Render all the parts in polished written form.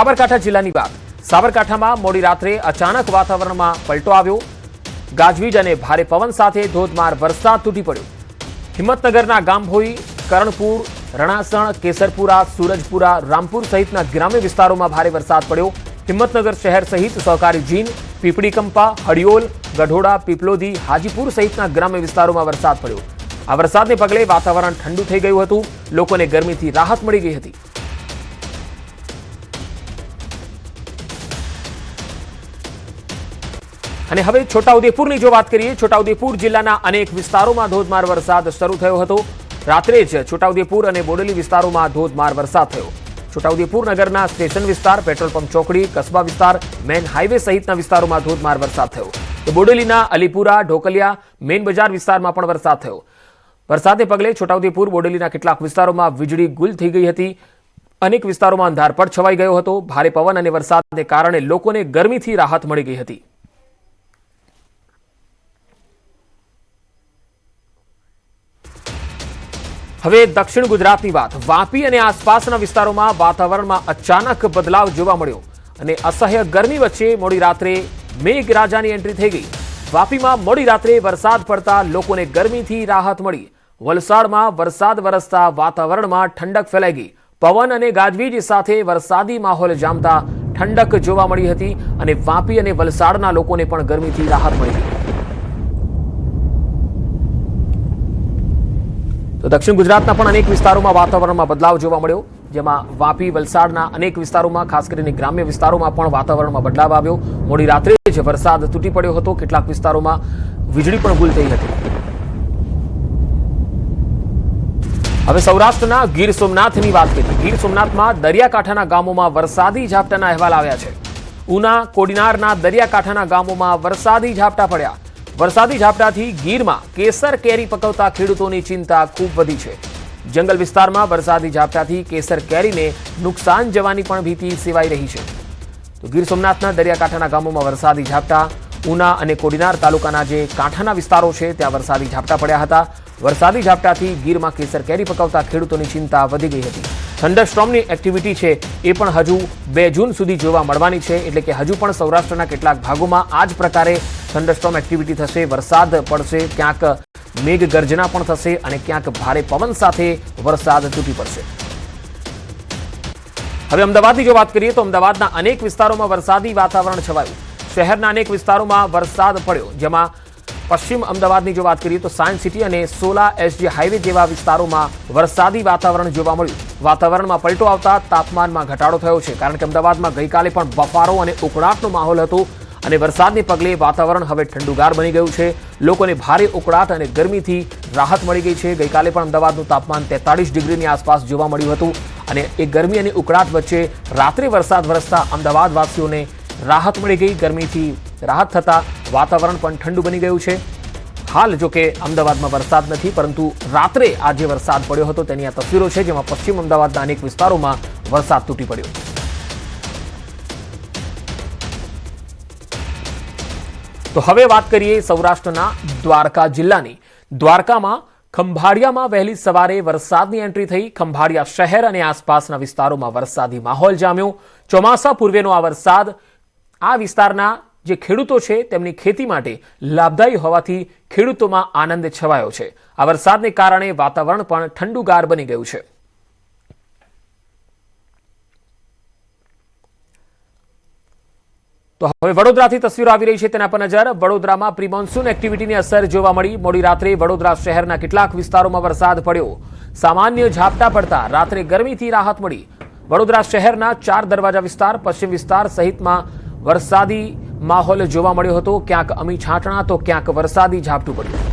સાબરકાંઠા જિલ્લાની વાત. સાબરકાંઠામાં મોડી રાત્રે અચાનક વાતાવરણમાં પલટો આવ્યો. ગાજવીજ અને ભારે પવન સાથે ધોધમાર વરસાદ તૂટી પડ્યો. હિંમતનગરના ગામભોઈ, કરણપુર, રણાસણ, કેસરપુરા, સૂરજપુરા, રામપુર સહિતના ગ્રામ્ય વિસ્તારોમાં ભારે વરસાદ પડ્યો. હિંમતનગર શહેર સહિત સહકારી જીન, પીપળીકંપા, હડિયોલ, ગઢોડા, પીપલોદી, હાજીપુર સહિતના ગ્રામ્ય વિસ્તારોમાં વરસાદ પડ્યો. આ વરસાદને પગલે વાતાવરણ ઠંડુ થઈ ગયું હતું. લોકોને ગરમીથી રાહત મળી ગઈ હતી. અને હવે છોટાઉદેપુરની જો વાત કરીએ, છોટાઉદેપુર જિલ્લાના અનેક વિસ્તારોમાં ધોધમાર વરસાદ શરૂ થયો હતો. રાત્રે જ છોટાઉદેપુર અને બોડેલી વિસ્તારોમાં ધોધમાર વરસાદ થયો. છોટાઉદેપુર નગરના સ્ટેશન વિસ્તાર, પેટ્રોલ પંપ ચોકડી, કસ્બા વિસ્તાર, મેન હાઈવે સહિતના વિસ્તારોમાં ધોધમાર વરસાદ થયો. તો બોડેલીના અલીપુરા, ઢોકલિયા, મેન બજાર વિસ્તારમાં પણ વરસાદ થયો. વરસાદને પગલે છોટાઉદેપુર, બોડેલીના કેટલાક વિસ્તારોમાં વીજળી ગુલ થઈ ગઈ હતી. અનેક વિસ્તારોમાં અંધારપટ છવાઈ ગયો હતો. ભારે પવન અને વરસાદને કારણે લોકોને ગરમીથી રાહત મળી ગઈ હતી. હવે દક્ષિણ ગુજરાતની વાત. વાપી અને આસપાસના વિસ્તારોમાં વાતાવરણમાં અચાનક બદલાવ જોવા મળ્યો અને અસહ્ય ગરમી વચ્ચે મોડી રાત્રે મેઘરાજાની એન્ટ્રી થઈ ગઈ. વાપીમાં મોડી રાત્રે વરસાદ પડતા લોકોને ગરમીથી રાહત મળી. વલસાડમાં વરસાદ વરસતા વાતાવરણમાં ઠંડક ફેલાઈ ગઈ. પવન અને ગાજવીજ સાથે વરસાદી માહોલ જામતા ઠંડક જોવા મળી હતી અને વાપી અને વલસાડના લોકોને પણ ગરમીથી રાહત મળી ગઈ. તો દક્ષિણ ગુજરાતના પણ અનેક વિસ્તારોમાં વાતાવરણમાં બદલાવ જોવા મળ્યો, જેમાં વાપી, વલસાડના અનેક વિસ્તારોમાં, ખાસ કરીને ગ્રામ્ય વિસ્તારોમાં પણ વાતાવરણમાં બદલાવ આવ્યો. મોડી રાત્રે જ વરસાદ તૂટી પડ્યો હતો. કેટલાક વિસ્તારોમાં વીજળી પણ ગુલ થઈ હતી. હવે સૌરાષ્ટ્રના ગીર સોમનાથની વાત કરીએ. ગીર સોમનાથમાં દરિયાકાંઠાના ગામોમાં વરસાદી ઝાપટાના અહેવાલ આવ્યા છે. ઉના, કોડીનારના દરિયાકાંઠાના ગામોમાં વરસાદી ઝાપટા પડ્યા. વરસાદી ઝાપટાથી ગીરમાં કેસર કેરી પકવતા ખેડૂતોની ચિંતા ખૂબ વધી છે. જંગલ વિસ્તારમાં વરસાદી ઝાપટાથી કેસર કેરીને નુકસાન જવાની પણ ભીતિ સેવાઈ રહી છે. તો ગીર સોમનાથના દરિયાકાંઠાના ગામોમાં વરસાદી ઝાપટા. ઉના અને કોડીનાર તાલુકાના જે કાંઠાના વિસ્તારો છે ત્યાં વરસાદી ઝાપટા પડ્યા હતા. વરસાદી ઝાપટાથી ગીરમાં કેસર કેરી પકવતા ખેડૂતોની ચિંતા વધી ગઈ હતી. થંડરસ્ટોર્મની એક્ટિવિટી છે એ પણ હજુ 2 જૂન સુધી જોવા મળવાની છે. એટલે કે હજુ પણ સૌરાષ્ટ્રના કેટલાક ભાગોમાં આ જ પ્રકારે થંડરસ્ટોર્મ એક્ટિવિટી થશે. વરસાદ પડશે, ક્યાંક મેઘ ગર્જના પણ થશે અને ક્યાંક ભારે પવન સાથે વરસાદ તૂટી પડશે. હવે અમદાવાદની જો વાત કરીએ તો અમદાવાદના અનેક વિસ્તારોમાં વરસાદી વાતાવરણ છવાયું. શહેરના અનેક વિસ્તારોમાં વરસાદ પડ્યો, જેમાં પશ્ચિમ અમદાવાદની જો વાત કરીએ તો સાયન્સ સિટી અને સોલા એસજી હાઈવે જેવા વિસ્તારોમાં વરસાદી વાતાવરણ જોવા મળ્યું. વાતાવરણમાં પલટો આવતા તાપમાનમાં ઘટાડો થયો છે, કારણ કે અમદાવાદમાં ગઈકાલે પણ બફારો અને ઉકળાટનો માહોલ હતો અને વરસાદને પગલે વાતાવરણ હવે ઠંડુગાર બની ગયું છે. લોકોને ભારે ઉકળાટ અને ગરમીથી રાહત મળી ગઈ છે. ગઈકાલે પણ અમદાવાદનું તાપમાન 43 ડિગ્રીની આસપાસ જોવા મળ્યું હતું અને એ ગરમી અને ઉકળાટ વચ્ચે રાત્રે વરસાદ વરસતા અમદાવાદવાસીઓને રાહત મળી ગઈ. ગરમીથી રાહત થતા વાતાવરણ પણ ઠંડુ બની ગયું છે. હાલ જો કે અમદાવાદમાં વરસાદ નથી, પરંતુ રાત્રે આ જે વરસાદ પડ્યો હતો તેની આ તસવીરો છે, જેમાં પશ્ચિમ અમદાવાદના અનેક વિસ્તારોમાં વરસાદ તૂટી પડ્યો. તો હવે વાત કરીએ સૌરાષ્ટ્રના દ્વારકા જિલ્લાની. દ્વારકામાં ખંભાળિયામાં વહેલી સવારે વરસાદની એન્ટ્રી થઈ. ખંભાળિયા શહેર અને આસપાસના વિસ્તારોમાં વરસાદી માહોલ જામ્યો. ચોમાસા પૂર્વેનો આ વરસાદ આ વિસ્તારના જે ખેડૂતો છે તેમની ખેતી માટે લાભદાયી હોવાથી ખેડૂતોમાં આનંદ છવાયો છે. આ વરસાદને કારણે વાતાવરણ પણ ઠંડુગાર બની ગયું છે. તો હવે વડોદરાથી તસવીરો આવી રહી છે, તેના પર નજર. વડોદરામાં પ્રી મોન્સૂન એક્ટિવિટીની અસર જોવા મળી. મોડી રાત્રે વડોદરા શહેરના કેટલાક વિસ્તારોમાં વરસાદ પડ્યો. સામાન્ય ઝાપટા પડતા રાત્રે ગરમીથી રાહત મળી. વડોદરા શહેરના 4 દરવાજા વિસ્તાર, પશ્ચિમ વિસ્તાર સહિતમાં વરસાદી માહોલ જોવા મળ્યો હતો. ક્યાંક અમી છાંટણા તો ક્યાંક વરસાદી ઝાપટું પડ્યું.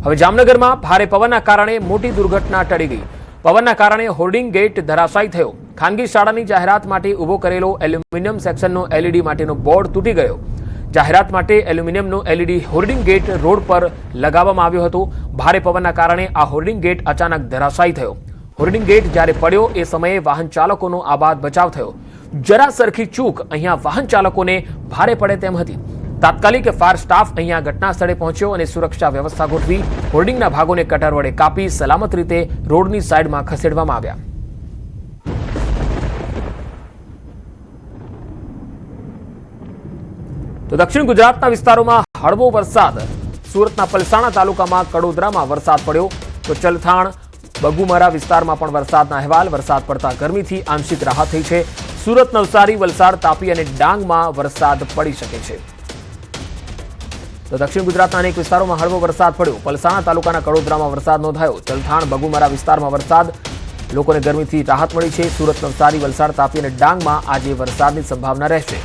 હવે જામનગરમાં ભારે પવનના કારણે મોટી દુર્ઘટના ટળી ગઈ. પવનના કારણે હોર્ડિંગ ગેટ ધરાશાયી થયો. ખાનગી શાળાની જાહેરાત માટે ઉભો કરેલો એલ્યુમિનિયમ સેક્શનનો એલઈડી માટેનો બોર્ડ તૂટી ગયો. જાહેરાત માટે એલ્યુમિનિયમનો એલઈડી હોર્ડિંગ ગેટ રોડ પર લગાવવામાં આવ્યો હતો. ભારે પવનના કારણે આ હોર્ડિંગ ગેટ અચાનક ધરાશાયી થયો. હોર્ડિંગ ગેટ જ્યારે પડ્યો એ સમયે વાહન ચાલકોનો આબાદ બચાવ થયો. જરા સરખી ચૂક અહીંયા વાહન ચાલકોને ભારે પડે તેમ હતી. તાત્કાલિક ફાયર સ્ટાફ અહીંયા ઘટના સ્થળે પહોંચ્યો અને સુરક્ષા વ્યવસ્થા ગોઠવી હોર્ડિંગના ભાગોને કટર વડે કાપી સલામત રીતે રોડની સાઈડમાં ખસેડવામાં આવ્યા. તો દક્ષિણ ગુજરાતના વિસ્તારોમાં હળવો વરસાદ. સુરતના પલસાણા તાલુકામાં કડોદરામાં વરસાદ પડ્યો. તો ચલથાણ બગુમરા વિસ્તારમાં પણ વરસાદના અહેવાલ. વરસાદ પડતા ગરમીથી આંશિક રાહત થઈ છે. સુરત, નવસારી, વલસાડ, તાપી અને ડાંગમાં વરસાદ પડી શકે છે. તો દક્ષિણ ગુજરાતના અનેક વિસ્તારોમાં હળવો વરસાદ પડ્યો. પલસાણા તાલુકાના કડોદરામાં વરસાદ નોંધાયો. ચલથાણ બગુમરા વિસ્તારમાં વરસાદ. લોકોને ગરમીથી રાહત મળી છે. સુરત, નવસારી, વલસાડ, તાપી અને ડાંગમાં આજે વરસાદની સંભાવના રહેશે.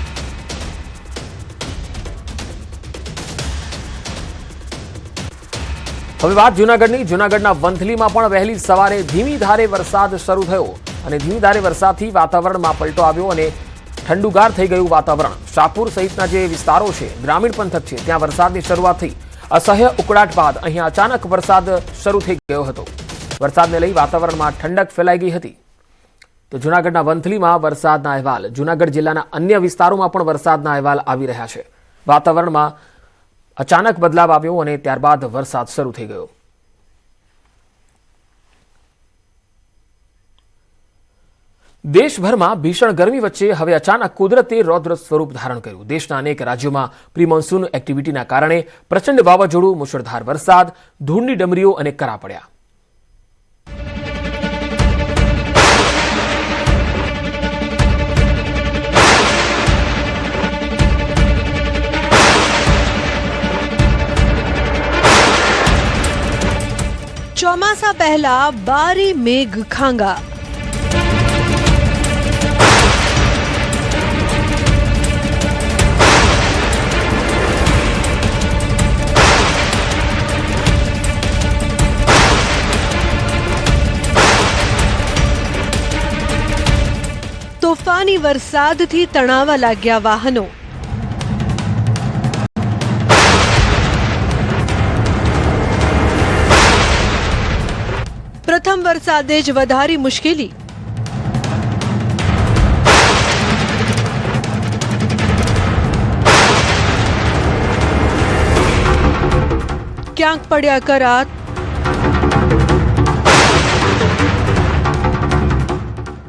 હવે વાત જૂનાગઢની. જૂનાગઢના વંથલીમાં પણ વહેલી સવારે ધીમી ધારે વરસાદ શરૂ થયો અને ધીમી ધારે વરસાદથી વાતાવરણમાં પલટો આવ્યો અને ઠંડુગાર થઈ ગયું વાતાવરણ. શાહપુર સહિતના જે વિસ્તારો છે, ગ્રામીણ પંથક છે, ત્યાં વરસાદની શરૂઆત થઈ. અસહ્ય ઉકળાટ બાદ અહીંયા અચાનક વરસાદ શરૂ થઈ ગયો હતો. વરસાદને લઈ વાતાવરણમાં ઠંડક ફેલાઈ ગઈ હતી. તો જૂનાગઢના વંથલીમાં વરસાદના અહેવાલ. જૂનાગઢ જિલ્લાના અન્ય વિસ્તારોમાં પણ વરસાદના અહેવાલ આવી રહ્યા છે. વાતાવરણમાં અચાનક બદલાવ આવ્યો અને ત્યારબાદ વરસાદ શરૂ થઈ ગયો. દેશભરમાં ભીષણ ગરમી વચ્ચે હવે અચાનક કુદરતે રૌદ્ર સ્વરૂપ ધારણ કર્યું. દેશના અનેક રાજ્યોમાં પ્રી મોન્સૂન એક્ટિવિટીના કારણે પ્રચંડ વાવાઝોડું, મુશળધાર વરસાદ, ધૂળની ડમરીઓ અને કરા પડ્યા. ચોમાસા પહેલા બારી મેઘ ખાંગા. તોફાની વરસાદથી તણાવા લાગ્યા વાહનો. પ્રથમ વરસાદે જ વધારી મુશ્કેલી. ક્યાંક પડ્યા કરા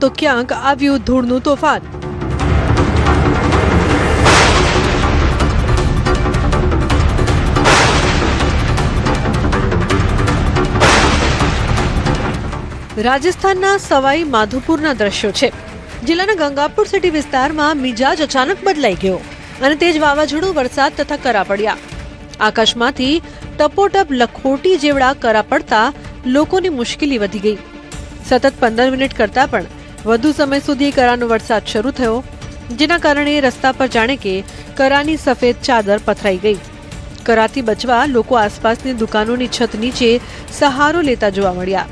તો ક્યાંક આવ્યું ધૂળનું તોફાન. રાજસ્થાનના સવાઈ માધોપુરના દ્રશ્યો છે. જિલ્લાના ગંગાપુર સિટી વિસ્તારમાં મિજાજ અચાનક બદલાઈ ગયો અને તેજ વાવાઝોડું, વરસાદ તથા કરા પડ્યા. આકાશમાંથી ટપોટપ લખોટી જેવડા કરા પડતા લોકોની મુશ્કેલી વધી ગઈ. સતત 15 મિનિટ કરતા પણ વધુ સમય સુધી કરાનો વરસાદ શરૂ થયો, જેના કારણે રસ્તા પર જાણે કે કરાની સફેદ ચાદર પથરાઈ ગઈ. કરાથી બચવા લોકો આસપાસની દુકાનોની છત નીચે સહારો લેતા જોવા મળ્યા.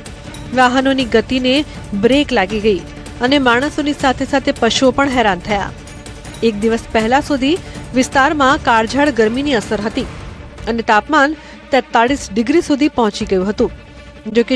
વાહનોની ગતિને બ્રેક લાગી ગઈ અને માણસોની સાથે સાથે પશુઓ પણ હેરાન થયા. એક દિવસ પહેલા સુધી વિસ્તારમાં કાળઝાળ ગરમીની અસર હતી અને તાપમાન 43 ડિગ્રી સુધી પહોંચી ગયું હતું. જોકે